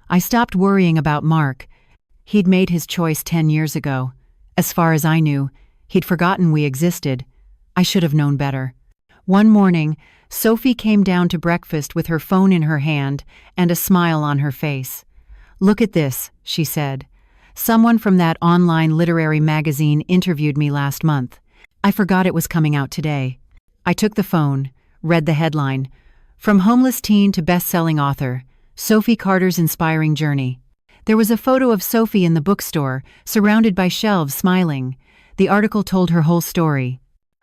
I stopped worrying about Mark. He'd made his choice 10 years ago. As far as I knew, he'd forgotten we existed. I should have known better. One morning, Sophie came down to breakfast with her phone in her hand and a smile on her face. "Look at this," she said. "Someone from that online literary magazine interviewed me last month. I forgot it was coming out today." I took the phone, read the headline. From homeless teen to best-selling author, Sophie Carter's inspiring journey. There was a photo of Sophie in the bookstore, surrounded by shelves, smiling. The article told her whole story.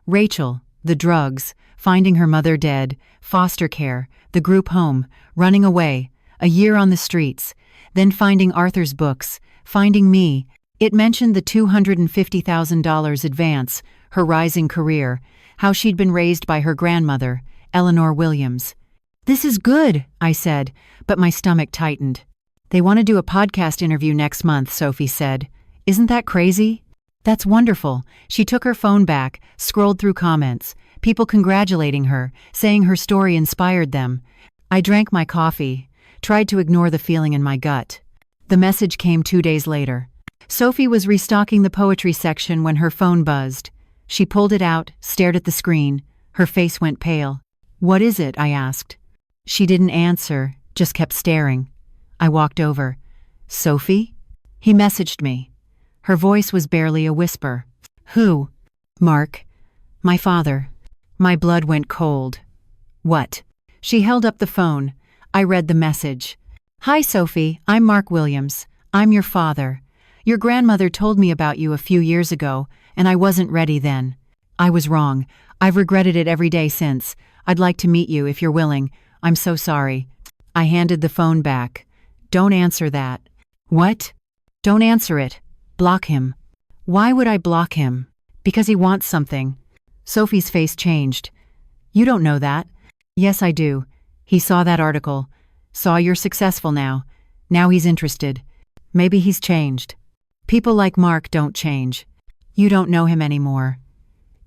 Rachel, the drugs, finding her mother dead, foster care, the group home, running away, a year on the streets, then finding Arthur's books, finding me. It mentioned the $250,000 advance, her rising career, how she'd been raised by her grandmother, Eleanor Williams. "This is good," I said, but my stomach tightened. "They want to do a podcast interview next month," Sophie said. "Isn't that crazy?" "That's wonderful." She took her phone back, scrolled through comments, people congratulating her, saying her story inspired them. I drank my coffee, tried to ignore the feeling in my gut. The message came 2 days later. Sophie was restocking the poetry section when her phone buzzed. She pulled it out, stared at the screen. Her face went pale. "What is it?" I asked. She didn't answer, just kept staring. I walked over. "Sophie?" He messaged me. Her voice was barely a whisper. "Who?" "Mark. My father." My blood went cold. "What?" She held up the phone. I read the message. "Hi, Sophie. I'm Mark Williams. I'm your father. Your grandmother told me about you a few years ago, and I wasn't ready then. I was wrong. I've regretted it every day since. I'd like to meet you if you're willing. I'm so sorry." I handed the phone back. "Don't answer that." "What?" "Don't answer it. Block him." "Why would I block him?" "Because he wants something." Sophie's face changed. "You don't know that." "Yes, I do. He saw that article. Saw you're successful now. Now he's interested. Maybe he's changed. People like Mark don't change. You don't know him anymore.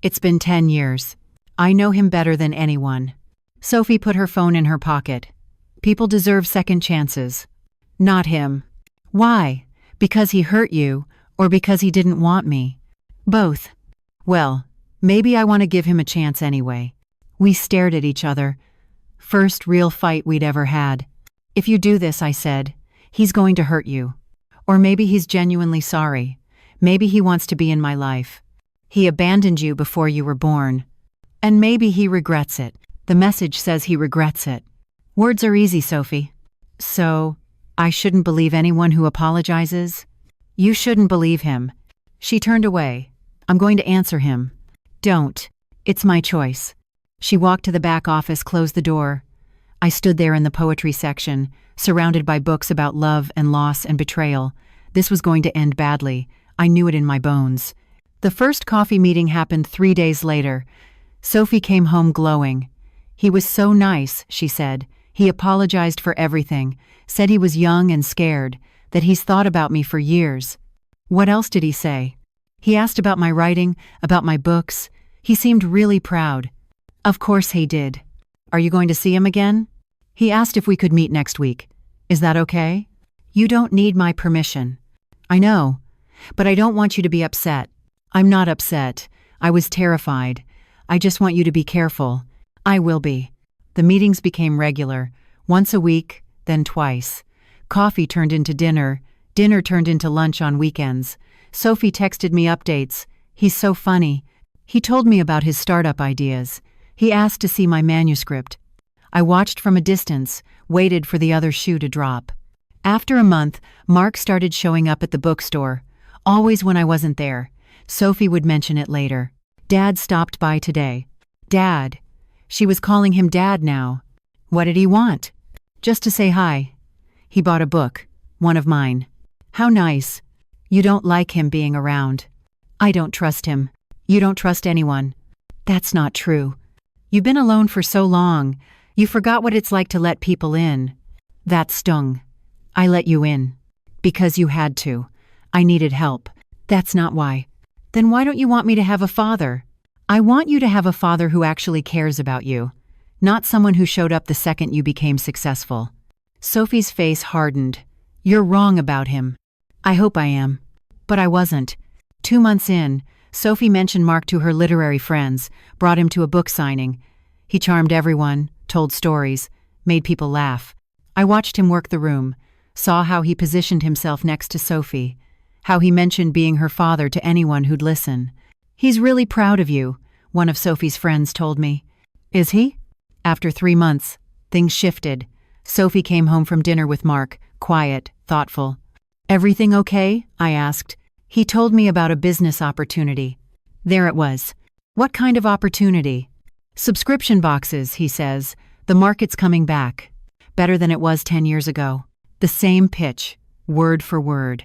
It's been 10 years. I know him better than anyone." Sophie put her phone in her pocket. "People deserve second chances." "Not him." "Why? Because he hurt you, or because he didn't want me?" "Both." "Well, maybe I want to give him a chance anyway." We stared at each other. First real fight we'd ever had. "If you do this," I said, "he's going to hurt you. Or maybe he's genuinely sorry. Maybe he wants to be in my life. He abandoned you before you were born. And maybe he regrets it." The message says he regrets it. Words are easy, Sophie. "So, I shouldn't believe anyone who apologizes?" "You shouldn't believe him." She turned away. "I'm going to answer him." "Don't. It's my choice." She walked to the back office, closed the door. I stood there in the poetry section, surrounded by books about love and loss and betrayal. This was going to end badly. I knew it in my bones. The first coffee meeting happened 3 days later. Sophie came home glowing. He was so nice, she said. He apologized for everything, said he was young and scared, that he's thought about me for years. What else did he say? He asked about my writing, about my books. He seemed really proud. Of course he did. Are you going to see him again? He asked if we could meet next week. Is that okay? You don't need my permission. I know, but I don't want you to be upset. I'm not upset. I was terrified. I just want you to be careful. I will be. The meetings became regular, once a week, then twice. Coffee turned into dinner. Dinner turned into lunch on weekends. Sophie texted me updates. He's so funny. He told me about his startup ideas. He asked to see my manuscript. I watched from a distance, waited for the other shoe to drop. After a month, Mark started showing up at the bookstore. Always when I wasn't there. Sophie would mention it later. Dad stopped by today. Dad. She was calling him Dad now. What did he want? Just to say hi. He bought a book. One of mine. How nice. You don't like him being around. I don't trust him. You don't trust anyone. That's not true. You've been alone for so long. You forgot what it's like to let people in. That stung. I let you in. Because you had to. I needed help. That's not why. Then why don't you want me to have a father? I want you to have a father who actually cares about you. Not someone who showed up the second you became successful. Sophie's face hardened. You're wrong about him. I hope I am. But I wasn't. 2 months in, Sophie mentioned Mark to her literary friends, brought him to a book signing. He charmed everyone, told stories, made people laugh. I watched him work the room, saw how he positioned himself next to Sophie, how he mentioned being her father to anyone who'd listen. He's really proud of you, one of Sophie's friends told me. Is he? After 3 months, things shifted. Sophie came home from dinner with Mark, quiet, thoughtful. Everything okay? I asked. He told me about a business opportunity. There it was. What kind of opportunity? Subscription boxes, he says. The market's coming back. Better than it was 10 years ago. The same pitch, word for word.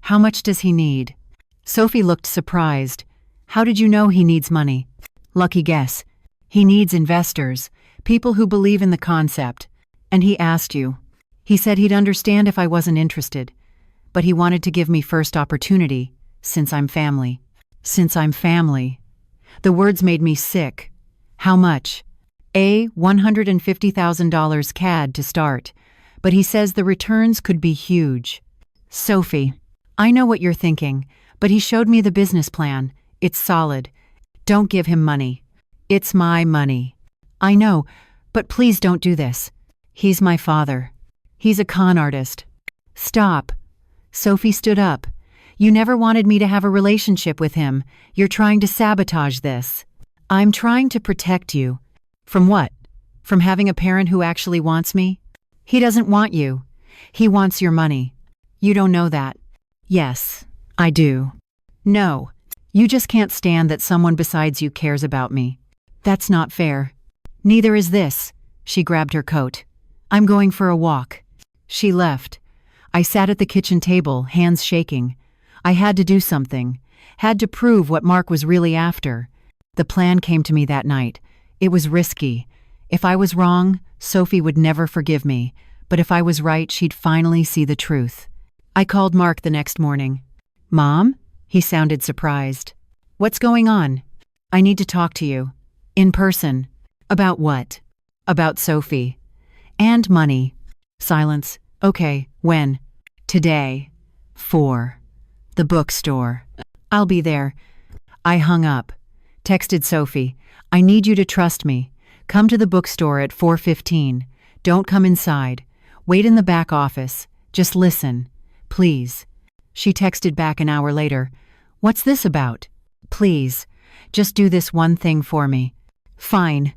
How much does he need? Sophie looked surprised. How did you know he needs money? Lucky guess. He needs investors, people who believe in the concept. And he asked you. He said he'd understand if I wasn't interested. But he wanted to give me first opportunity, since I'm family. Since I'm family. The words made me sick. How much? $150,000 CAD to start. But he says the returns could be huge. Sophie, I know what you're thinking, but he showed me the business plan. It's solid. Don't give him money. It's my money. I know, but please don't do this. He's my father. He's a con artist. Stop. Sophie stood up. You never wanted me to have a relationship with him. You're trying to sabotage this. I'm trying to protect you. From what? From having a parent who actually wants me? He doesn't want you. He wants your money. You don't know that. Yes, I do. No, you just can't stand that someone besides you cares about me. That's not fair. Neither is this. She grabbed her coat. I'm going for a walk. She left. I sat at the kitchen table, hands shaking. I had to do something. Had to prove what Mark was really after. The plan came to me that night. It was risky. If I was wrong, Sophie would never forgive me. But if I was right, she'd finally see the truth. I called Mark the next morning. Mom? He sounded surprised. What's going on? I need to talk to you. In person. About what? About Sophie. And money. Silence. Okay, when? Today. 4. The bookstore. I'll be there. I hung up. Texted Sophie. I need you to trust me. Come to the bookstore at 4:15. Don't come inside. Wait in the back office. Just listen. Please. She texted back an hour later. What's this about? Please. Just do this one thing for me. Fine.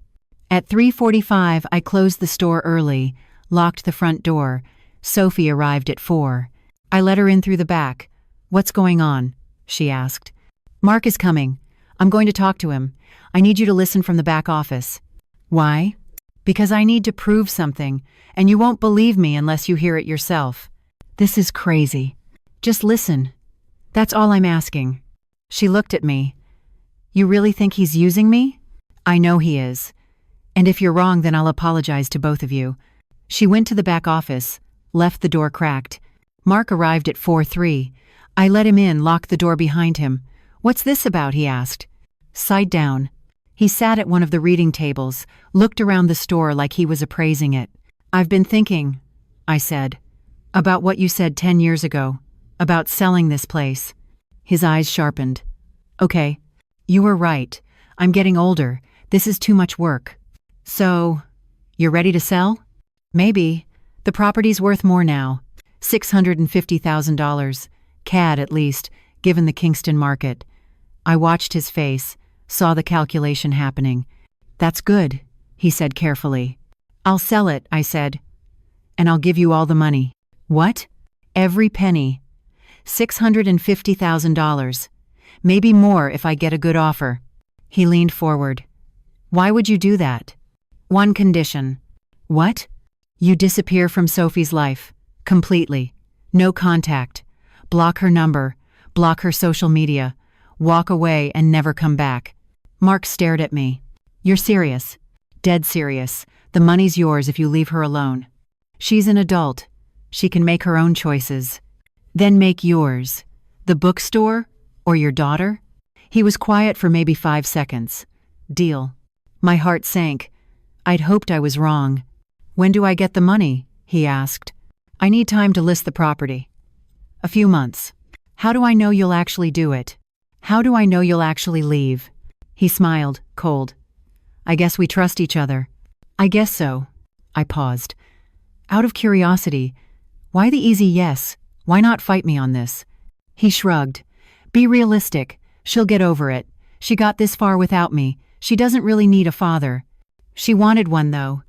At 3:45, I closed the store early, locked the front door. Sophie arrived at 4. I let her in through the back. What's going on? She asked. Mark is coming. I'm going to talk to him. I need you to listen from the back office. Why? Because I need to prove something, and you won't believe me unless you hear it yourself. This is crazy. Just listen. That's all I'm asking. She looked at me. You really think he's using me? I know he is. And if you're wrong, then I'll apologize to both of you. She went to the back office, left the door cracked. Mark arrived at 4:03. I let him in, locked the door behind him. "What's this about?" he asked. "Side down." He sat at one of the reading tables, looked around the store like he was appraising it. "I've been thinking," I said, "about what you said 10 years ago, about selling this place." His eyes sharpened. "Okay, you were right. I'm getting older. This is too much work." "So, you're ready to sell?" "Maybe. The property's worth more now. $650,000. CAD at least, given the Kingston market." I watched his face, saw the calculation happening. "That's good," he said carefully. "I'll sell it," I said. "And I'll give you all the money." "What?" "Every penny. $650,000. Maybe more if I get a good offer." He leaned forward. "Why would you do that?" "One condition." "What?" "You disappear from Sophie's life. Completely. No contact. Block her number. Block her social media. Walk away and never come back." Mark stared at me. "You're serious?" "Dead serious. The money's yours if you leave her alone. She's an adult. She can make her own choices." "Then make yours. The bookstore or your daughter?" He was quiet for maybe 5 seconds. "Deal." My heart sank. I'd hoped I was wrong. "When do I get the money?" he asked. "I need time to list the property." "A few months." "How do I know you'll actually do it? How do I know you'll actually leave?" He smiled, cold. "I guess we trust each other." "I guess so." I paused. Out of curiosity, why the easy yes? Why not fight me on this? He shrugged. "Be realistic. She'll get over it. She got this far without me. She doesn't really need a father." "She wanted one, though."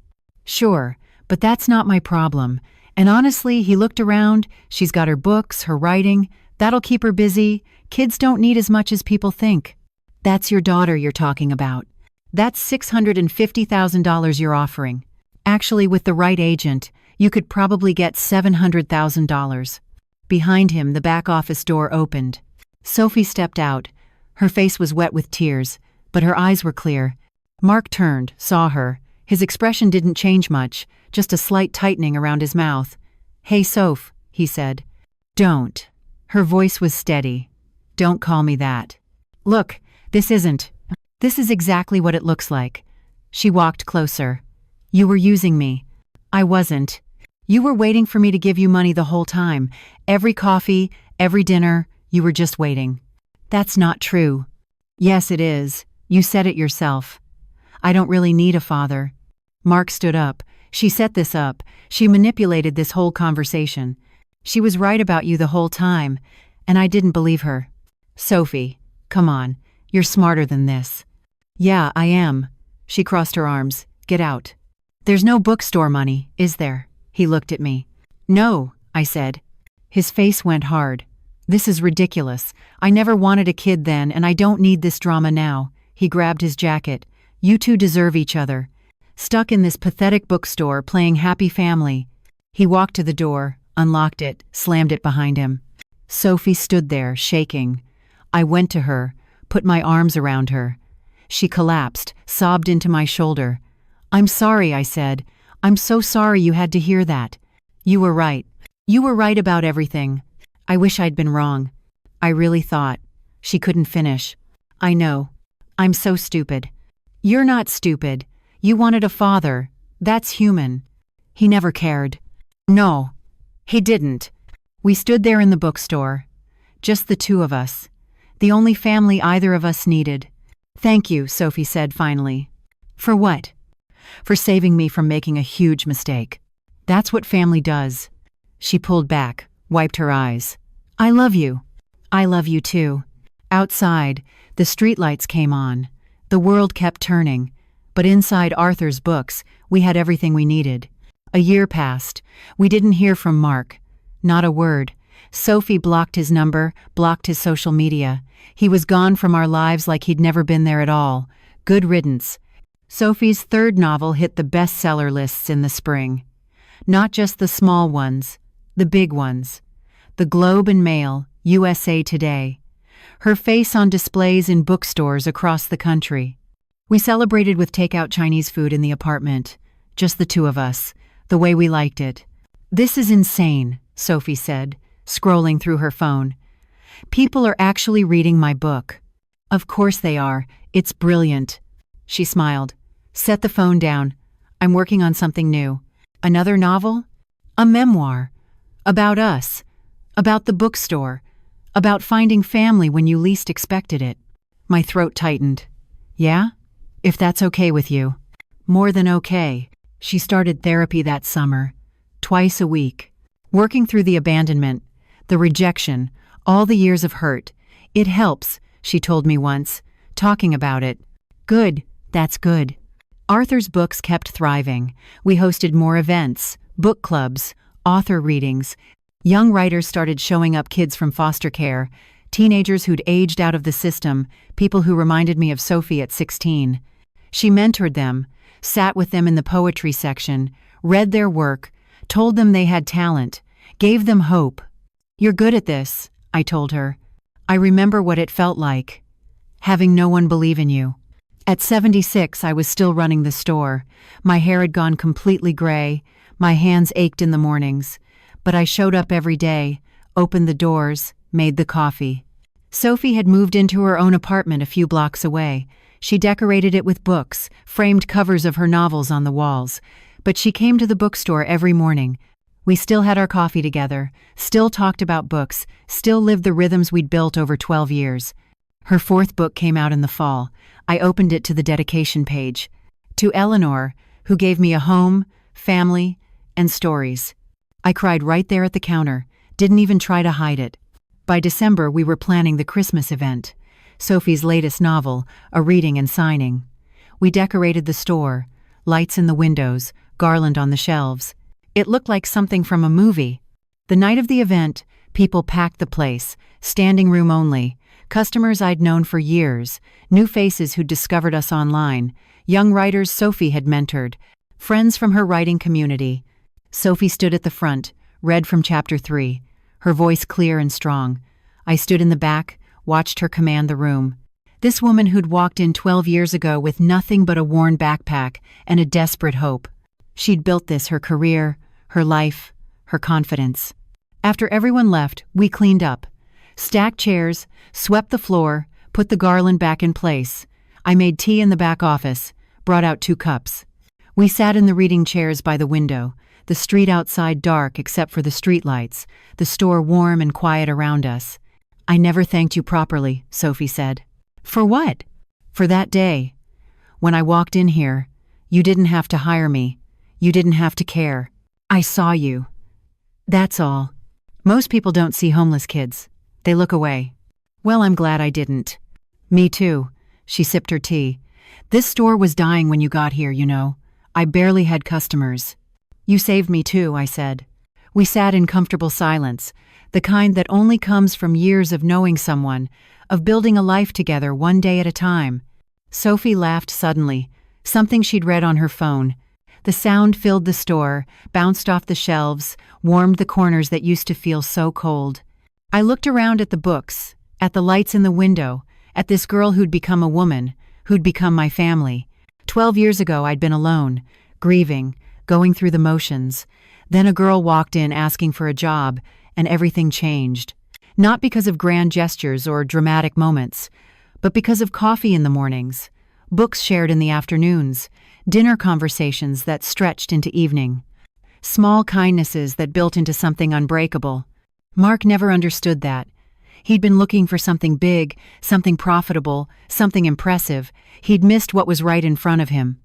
"Sure, but that's not my problem. And honestly," he looked around, "she's got her books, her writing. That'll keep her busy. Kids don't need as much as people think." "That's your daughter you're talking about. That's $650,000 you're offering. Actually, with the right agent, you could probably get $700,000. Behind him, the back office door opened. Sophie stepped out. Her face was wet with tears, but her eyes were clear. Mark turned, saw her. His expression didn't change much, just a slight tightening around his mouth. "Hey, Soph," he said. "Don't." Her voice was steady. "Don't call me that. Look, this is exactly what it looks like." She walked closer. "You were using me." "I wasn't. You were waiting for me to give you money the whole time. Every coffee, every dinner, you were just waiting." "That's not true." "Yes, it is. You said it yourself." "I don't really need a father." Mark stood up. "She set this up. She manipulated this whole conversation. She was right about you the whole time, and I didn't believe her." "Sophie, come on. You're smarter than this." "Yeah, I am." She crossed her arms. "Get out." "There's no bookstore money, is there?" He looked at me. "No," I said. His face went hard. "This is ridiculous. I never wanted a kid then, and I don't need this drama now." He grabbed his jacket. "You two deserve each other. Stuck in this pathetic bookstore playing happy family." He walked to the door, unlocked it, slammed it behind him. Sophie stood there, shaking. I went to her, put my arms around her. She collapsed, sobbed into my shoulder. "I'm sorry," I said. "I'm so sorry you had to hear that. You were right. You were right about everything. I wish I'd been wrong. I really thought." She couldn't finish. "I know. I'm so stupid." "You're not stupid. You wanted a father. That's human." "He never cared." "No, he didn't." We stood there in the bookstore. Just the two of us. The only family either of us needed. "Thank you," Sophie said finally. "For what?" "For saving me from making a huge mistake. That's what family does." She pulled back, wiped her eyes. "I love you." "I love you too." Outside, the streetlights came on. The world kept turning. But inside Arthur's books, we had everything we needed. A year passed. We didn't hear from Mark. Not a word. Sophie blocked his number, blocked his social media. He was gone from our lives like he'd never been there at all. Good riddance. Sophie's third novel hit the bestseller lists in the spring. Not just the small ones, the big ones. The Globe and Mail, USA Today. Her face on displays in bookstores across the country. We celebrated with takeout Chinese food in the apartment. Just the two of us, the way we liked it. "This is insane," Sophie said, scrolling through her phone. "People are actually reading my book." "Of course they are. It's brilliant." She smiled. "Set the phone down. I'm working on something new." "Another novel?" "A memoir. About us. About the bookstore. About finding family when you least expected it." My throat tightened. "Yeah? If that's okay with you." "More than okay." She started therapy that summer. Twice a week. Working through the abandonment, the rejection, all the years of hurt. "It helps," she told me once, talking about it. "Good, that's good." Arthur's books kept thriving. We hosted more events, book clubs, author readings. Young writers started showing up, kids from foster care, teenagers who'd aged out of the system, people who reminded me of Sophie at 16. She mentored them, sat with them in the poetry section, read their work, told them they had talent, gave them hope. "You're good at this," I told her. "I remember what it felt like, having no one believe in you." At 76, I was still running the store. My hair had gone completely gray. My hands ached in the mornings. But I showed up every day, opened the doors, made the coffee. Sophie had moved into her own apartment a few blocks away. She decorated it with books, framed covers of her novels on the walls. But she came to the bookstore every morning. We still had our coffee together, still talked about books, still lived the rhythms we'd built over 12 years. Her fourth book came out in the fall. I opened it to the dedication page. "To Eleanor, who gave me a home, family, and stories." I cried right there at the counter, didn't even try to hide it. By December, we were planning the Christmas event. Sophie's latest novel, a reading and signing. We decorated the store, lights in the windows, garland on the shelves. It looked like something from a movie. The night of the event, people packed the place, standing room only. Customers I'd known for years, new faces who'd discovered us online, young writers Sophie had mentored, friends from her writing community. Sophie stood at the front, read from chapter 3, her voice clear and strong. I stood in the back, watched her command the room. This woman who'd walked in 12 years ago with nothing but a worn backpack and a desperate hope. She'd built this, her career, her life, her confidence. After everyone left, we cleaned up. Stacked chairs, swept the floor, put the garland back in place. I made tea in the back office, brought out 2 cups. We sat in the reading chairs by the window, the street outside dark except for the streetlights, the store warm and quiet around us. "I never thanked you properly," Sophie said. "For what?" "For that day. When I walked in here, you didn't have to hire me. You didn't have to care. I saw you. That's all. Most people don't see homeless kids. They look away." "Well, I'm glad I didn't." "Me too." She sipped her tea. "This store was dying when you got here, you know. I barely had customers." "You saved me too," I said. We sat in comfortable silence, the kind that only comes from years of knowing someone, of building a life together one day at a time. Sophie laughed suddenly, something she'd read on her phone. The sound filled the store, bounced off the shelves, warmed the corners that used to feel so cold. I looked around at the books, at the lights in the window, at this girl who'd become a woman, who'd become my family. 12 years ago, I'd been alone, grieving, going through the motions. Then a girl walked in asking for a job, and everything changed. Not because of grand gestures or dramatic moments, but because of coffee in the mornings, books shared in the afternoons, dinner conversations that stretched into evening. Small kindnesses that built into something unbreakable. Mark never understood that. He'd been looking for something big, something profitable, something impressive. He'd missed what was right in front of him.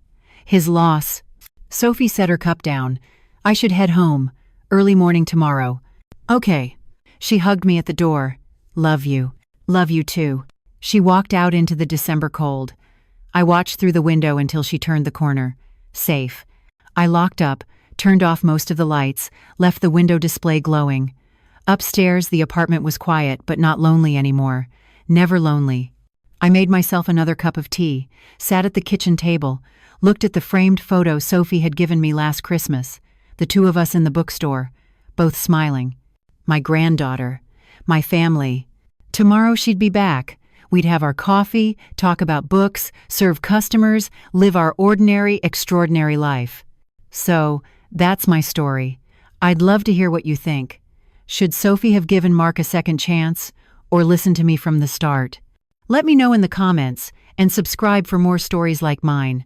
His loss. Sophie set her cup down. "I should head home. Early morning tomorrow." "Okay." She hugged me at the door. "Love you. Love you too." She walked out into the December cold. I watched through the window until she turned the corner. Safe. I locked up, turned off most of the lights, left the window display glowing. Upstairs, the apartment was quiet, but not lonely anymore. Never lonely. I made myself another cup of tea, sat at the kitchen table, looked at the framed photo Sophie had given me last Christmas, the 2 of us in the bookstore, both smiling. My granddaughter. My family. Tomorrow she'd be back, We'd have our coffee, talk about books, serve customers, live our ordinary, extraordinary life. So, that's my story. I'd love to hear what you think. Should Sophie have given Mark a second chance, or listened to me from the start? Let me know in the comments, and subscribe for more stories like mine.